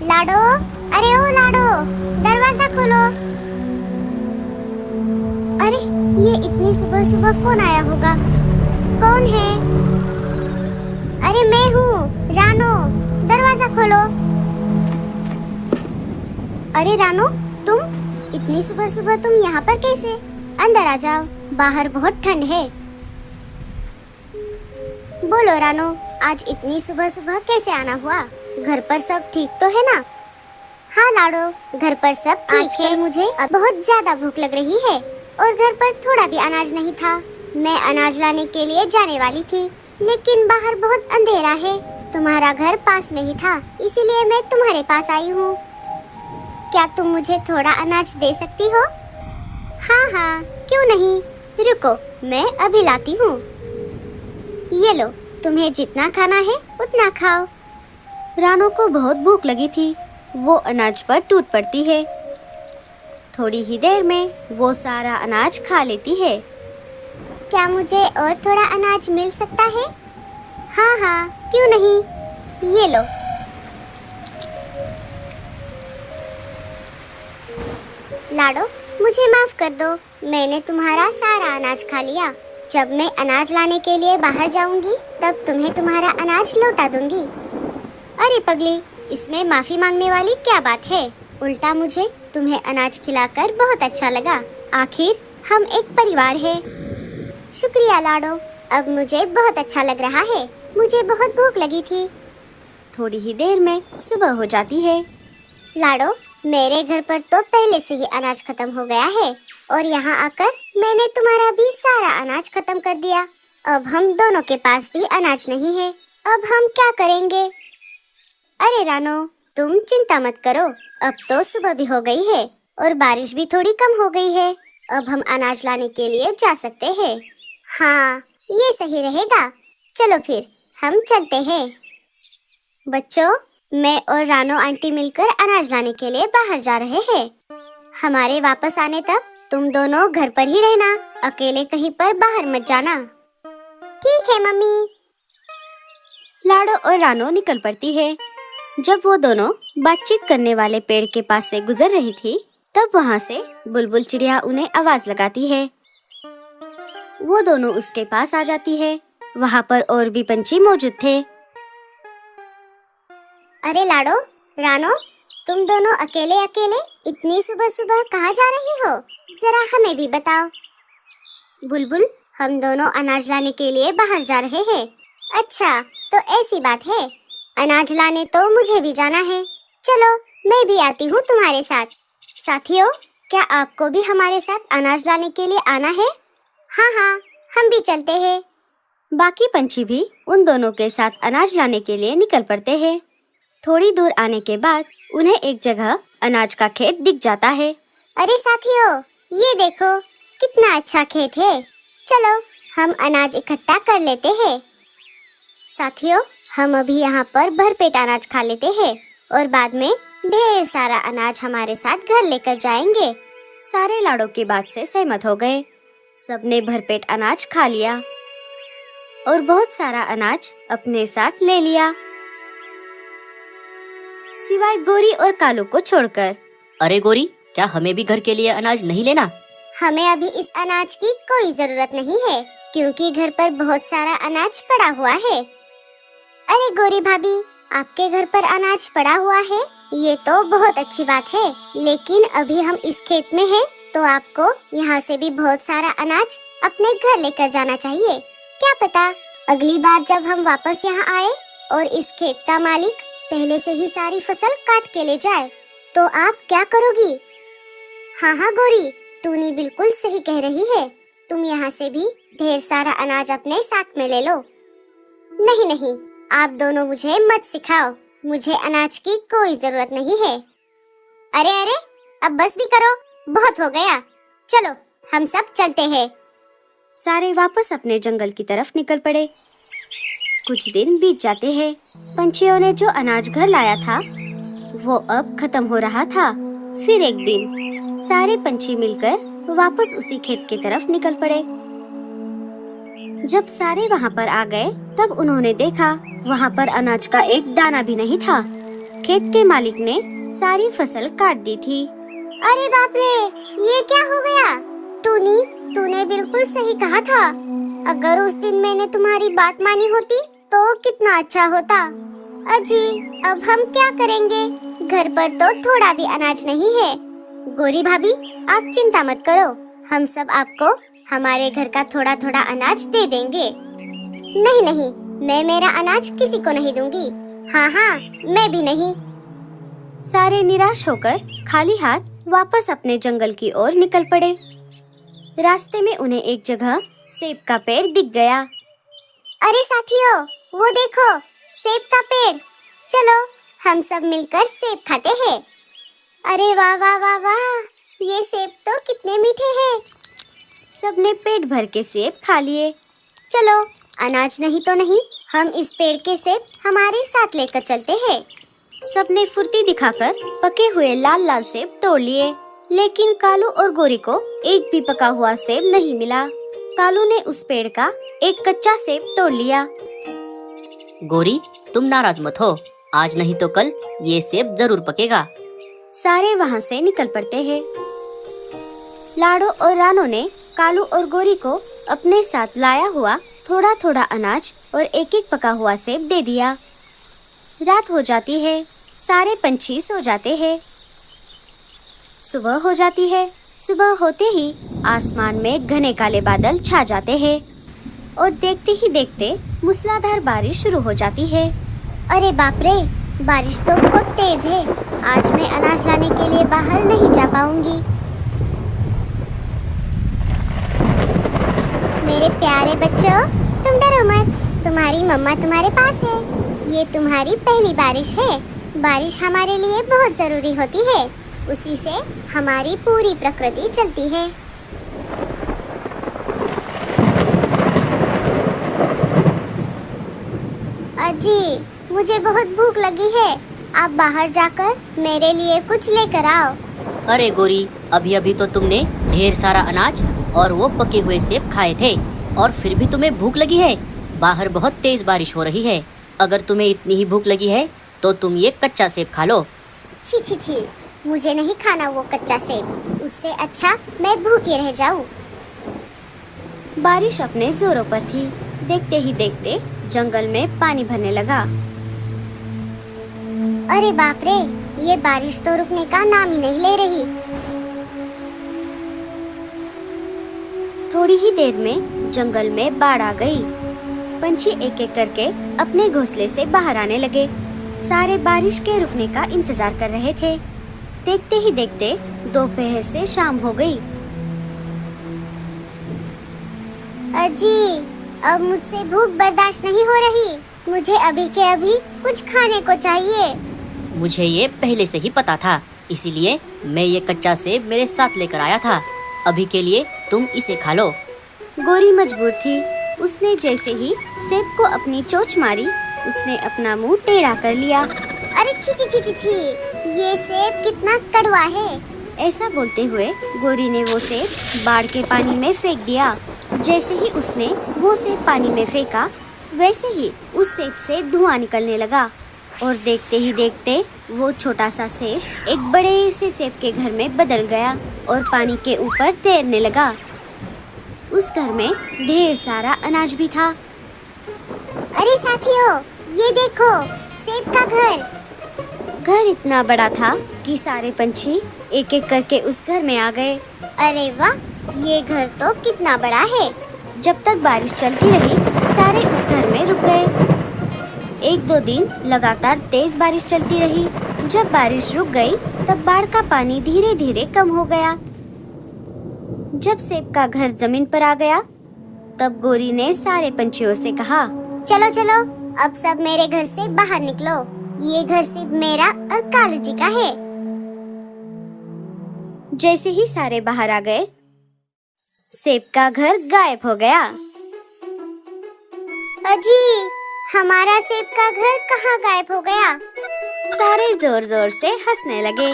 लाडो, अरे ओ लाडो, दरवाजा खोलो। अरे ये इतनी सुबह सुबह कौन आया होगा? कौन है? अरे मैं हूँ, रानो, दरवाजा खोलो। अरे रानो, तुम इतनी सुबह सुबह तुम यहाँ पर कैसे? अंदर आ जाओ, बाहर बहुत ठंड है। बोलो रानो, आज इतनी सुबह सुबह कैसे आना हुआ? घर पर सब ठीक तो है ना? हाँ लाडो, घर पर सब ठीक है। मुझे बहुत ज्यादा भूख लग रही है और घर पर थोड़ा भी अनाज नहीं था। मैं अनाज लाने के लिए जाने वाली थी, लेकिन बाहर बहुत अंधेरा है। तुम्हारा घर पास में ही था, इसीलिए मैं तुम्हारे पास आई हूँ। क्या तुम मुझे थोड़ा अनाज दे सकती हो? हाँ हाँ, क्यों नहीं। रुको, मैं अभी लाती हूँ। ये लो, तुम्हें जितना खाना है उतना खाओ। रानो को बहुत भूख लगी थी। वो अनाज पर टूट पड़ती है। थोड़ी ही देर में वो सारा अनाज खा लेती है। क्या मुझे और थोड़ा अनाज मिल सकता है? हाँ हाँ, क्यों नहीं। ये लो। लाडो, मुझे माफ कर दो, मैंने तुम्हारा सारा अनाज खा लिया। जब मैं अनाज लाने के लिए बाहर जाऊंगी, तब तुम्हें तुम्हारा अनाज लौटा दूंगी। अरे पगली, इसमें माफी मांगने वाली क्या बात है? उल्टा मुझे तुम्हें अनाज खिलाकर बहुत अच्छा लगा। आखिर हम एक परिवार है। शुक्रिया लाडो, अब मुझे बहुत अच्छा लग रहा है। मुझे बहुत भूख लगी थी। थोड़ी ही देर में सुबह हो जाती है। लाडो, मेरे घर पर तो पहले से ही अनाज खत्म हो गया है और यहाँ आकर मैंने तुम्हारा भी सारा अनाज खत्म कर दिया। अब हम दोनों के पास भी अनाज नहीं है। अब हम क्या करेंगे? अरे रानो, तुम चिंता मत करो। अब तो सुबह भी हो गई है और बारिश भी थोड़ी कम हो गई है। अब हम अनाज लाने के लिए जा सकते हैं। हाँ, ये सही रहेगा। चलो फिर हम चलते हैं। बच्चों, मैं और रानो आंटी मिलकर अनाज लाने के लिए बाहर जा रहे हैं। हमारे वापस आने तक तुम दोनों घर पर ही रहना, अकेले कहीं पर बाहर मत जाना। ठीक है मम्मी। लाडो और रानो निकल पड़ती है। जब वो दोनों बातचीत करने वाले पेड़ के पास से गुजर रही थी, तब वहाँ से बुलबुल चिड़िया उन्हें आवाज लगाती है। वो दोनों उसके पास आ जाती है। वहाँ पर और भी पंछी मौजूद थे। अरे लाडो, रानो, तुम दोनों अकेले अकेले इतनी सुबह सुबह कहाँ जा रही हो? जरा हमें भी बताओ। बुलबुल, हम दोनों अनाज लाने के लिए बाहर जा रहे हैं। अच्छा, तो ऐसी बात है। अनाज लाने तो मुझे भी जाना है। चलो, मैं भी आती हूँ तुम्हारे साथ। साथियों, क्या आपको भी हमारे साथ अनाज लाने के लिए आना है? हाँ हाँ, हम भी चलते हैं। बाकी पंछी भी उन दोनों के साथ अनाज लाने के लिए निकल पड़ते हैं। थोड़ी दूर आने के बाद उन्हें एक जगह अनाज का खेत दिख जाता है। अरे साथियों, ये देखो, कितना अच्छा खेत है। चलो, हम अनाज इकट्ठा कर लेते हैं। साथियों, हम अभी यहाँ पर भरपेट अनाज खा लेते हैं और बाद में ढेर सारा अनाज हमारे साथ घर लेकर जाएंगे। सारे लाडो की बात से सहमत हो गए। सबने भरपेट अनाज खा लिया और बहुत सारा अनाज अपने साथ ले लिया, सिवाय गोरी और कालू को छोड़कर। अरे गोरी, क्या हमें भी घर के लिए अनाज नहीं लेना? हमें अभी इस अनाज की कोई जरूरत नहीं है, क्योंकि घर पर बहुत सारा अनाज पड़ा हुआ है। अरे गोरी भाभी, आपके घर पर अनाज पड़ा हुआ है, ये तो बहुत अच्छी बात है। लेकिन अभी हम इस खेत में हैं, तो आपको यहाँ से भी बहुत सारा अनाज अपने घर लेकर जाना चाहिए। क्या पता अगली बार जब हम वापस यहाँ आए और इस खेत का मालिक पहले से ही सारी फसल काट के ले जाए, तो आप क्या करोगी? हाँ हाँ गोरी, टूनी बिल्कुल सही कह रही है। तुम यहाँ से भी ढेर सारा अनाज अपने साथ में ले लो। नहीं नहीं, आप दोनों मुझे मत सिखाओ। मुझे अनाज की कोई जरूरत नहीं है। अरे अरे, अब बस भी करो, बहुत हो गया। चलो, हम सब चलते हैं। सारे वापस अपने जंगल की तरफ निकल पड़े। कुछ दिन बीत जाते हैं। पंछियों ने जो अनाज घर लाया था, वो अब खत्म हो रहा था। फिर एक दिन सारे पंछी मिलकर वापस उसी खेत की तरफ निकल पड़े। जब सारे वहाँ पर आ गए, तब उन्होंने देखा वहाँ पर अनाज का एक दाना भी नहीं था। खेत के मालिक ने सारी फसल काट दी थी। अरे बाप रे, ये क्या हो गया? टूनी, तूने बिल्कुल सही कहा था। अगर उस दिन मैंने तुम्हारी बात मानी होती तो कितना अच्छा होता। अजी, अब हम क्या करेंगे? घर पर तो थोड़ा भी अनाज नहीं है। गोरी भाभी, आप चिंता मत करो, हम सब आपको हमारे घर का थोड़ा थोड़ा अनाज दे देंगे। नहीं नहीं, मैं मेरा अनाज किसी को नहीं दूंगी। हाँ हाँ, मैं भी नहीं। सारे निराश होकर खाली हाथ वापस अपने जंगल की ओर निकल पड़े। रास्ते में उन्हें एक जगह सेब का पेड़ दिख गया। अरे साथियों, वो देखो, सेब का पेड़। चलो हम सब मिलकर सेब खाते हैं। अरे वाह वाह वाह वाह, ये सेब तो कितने मीठे हैं। सबने पेट भर के सेब खा लिए। चलो, अनाज नहीं तो नहीं, हम इस पेड़ के सेब हमारे साथ लेकर चलते हैं। सबने फुर्ती दिखाकर पके हुए लाल लाल सेब तोड़ लिए, लेकिन कालू और गोरी को एक भी पका हुआ सेब नहीं मिला। कालू ने उस पेड़ का एक कच्चा सेब तोड़ लिया। गोरी, तुम नाराज मत हो, आज नहीं तो कल ये सेब जरूर पकेगा। सारे वहाँ से निकल पड़ते हैं। लाडो और रानो ने कालू और गोरी को अपने साथ लाया हुआ थोड़ा थोड़ा अनाज और एक एक पका हुआ सेब दे दिया। रात हो जाती है, सारे पंछी सो जाते हैं। सुबह हो जाती है। सुबह होते ही आसमान में घने काले बादल छा जाते हैं और देखते ही देखते मूसलाधार बारिश शुरू हो जाती है। अरे बाप रे, बारिश तो बहुत तेज है। आज मैं अनाज लाने के लिए बाहर नहीं जा पाऊंगी। मेरे प्यारे बच्चों, तुम डरो मत, तुम्हारी मम्मा तुम्हारे पास है। ये तुम्हारी पहली बारिश है। बारिश हमारे लिए बहुत जरूरी होती है, उसी से हमारी पूरी प्रकृति चलती है। अजी, मुझे बहुत भूख लगी है, आप बाहर जाकर मेरे लिए कुछ लेकर आओ। अरे गोरी, अभी अभी तो तुमने ढेर सारा अनाज और वो पके हुए सेब खाए थे और फिर भी तुम्हें भूख लगी है। बाहर बहुत तेज बारिश हो रही है। अगर तुम्हें इतनी ही भूख लगी है तो तुम ये कच्चा सेब खा लो। छी छी छी, मुझे नहीं खाना वो कच्चा सेब। उससे अच्छा मैं भूखी रह जाऊं। बारिश अपने जोरों पर थी। देखते ही देखते जंगल में पानी भरने लगा। अरे बाप रे, ये बारिश तो रुकने का नाम ही नहीं ले रही। थोड़ी ही देर में जंगल में बाढ़ आ गई। पंछी एक एक करके अपने घोंसले से बाहर आने लगे। सारे बारिश के रुकने का इंतजार कर रहे थे। देखते ही देखते दोपहर से शाम हो गई। अजी, अब मुझसे भूख बर्दाश्त नहीं हो रही। मुझे अभी के अभी कुछ खाने को चाहिए। मुझे ये पहले से ही पता था, इसीलिए मैं ये कच्चा सेब मेरे साथ लेकर आया था। अभी के लिए तुम इसे खा लो। गोरी मजबूर थी। उसने जैसे ही सेब को अपनी चोंच मारी, उसने अपना मुंह टेढ़ा कर लिया। अरे छी छी छी छी छी, ये सेब कितना कड़वा है। ऐसा बोलते हुए गोरी ने वो सेब बाढ़ के पानी में फेंक दिया। जैसे ही उसने वो सेब पानी में फेंका, वैसे ही उस सेब से धुआं निकलने लगा और देखते ही देखते वो छोटा सा सेब एक बड़े से सेब के घर में बदल गया और पानी के ऊपर तैरने लगा। उस घर में ढेर सारा अनाज भी था। अरे साथियों, ये देखो, सेब का घर। घर इतना बड़ा था कि सारे पंछी एक एक करके उस घर में आ गए। अरे वाह, ये घर तो कितना बड़ा है। जब तक बारिश चलती रही, सारे उस घर में रुक गए। एक दो दिन लगातार तेज बारिश चलती रही। जब बारिश रुक गई, तब बाढ़ का पानी धीरे धीरे कम हो गया। जब सेब का घर जमीन पर आ गया, तब गोरी ने सारे पंछियों से कहा, चलो चलो, अब सब मेरे घर से बाहर निकलो। ये घर सिर्फ मेरा और कालू जी का है। जैसे ही सारे बाहर आ गए, सेब का घर गायब हो गया। अजी, हमारा सेब का घर कहाँ गायब हो गया? सारे जोर जोर से हंसने लगे।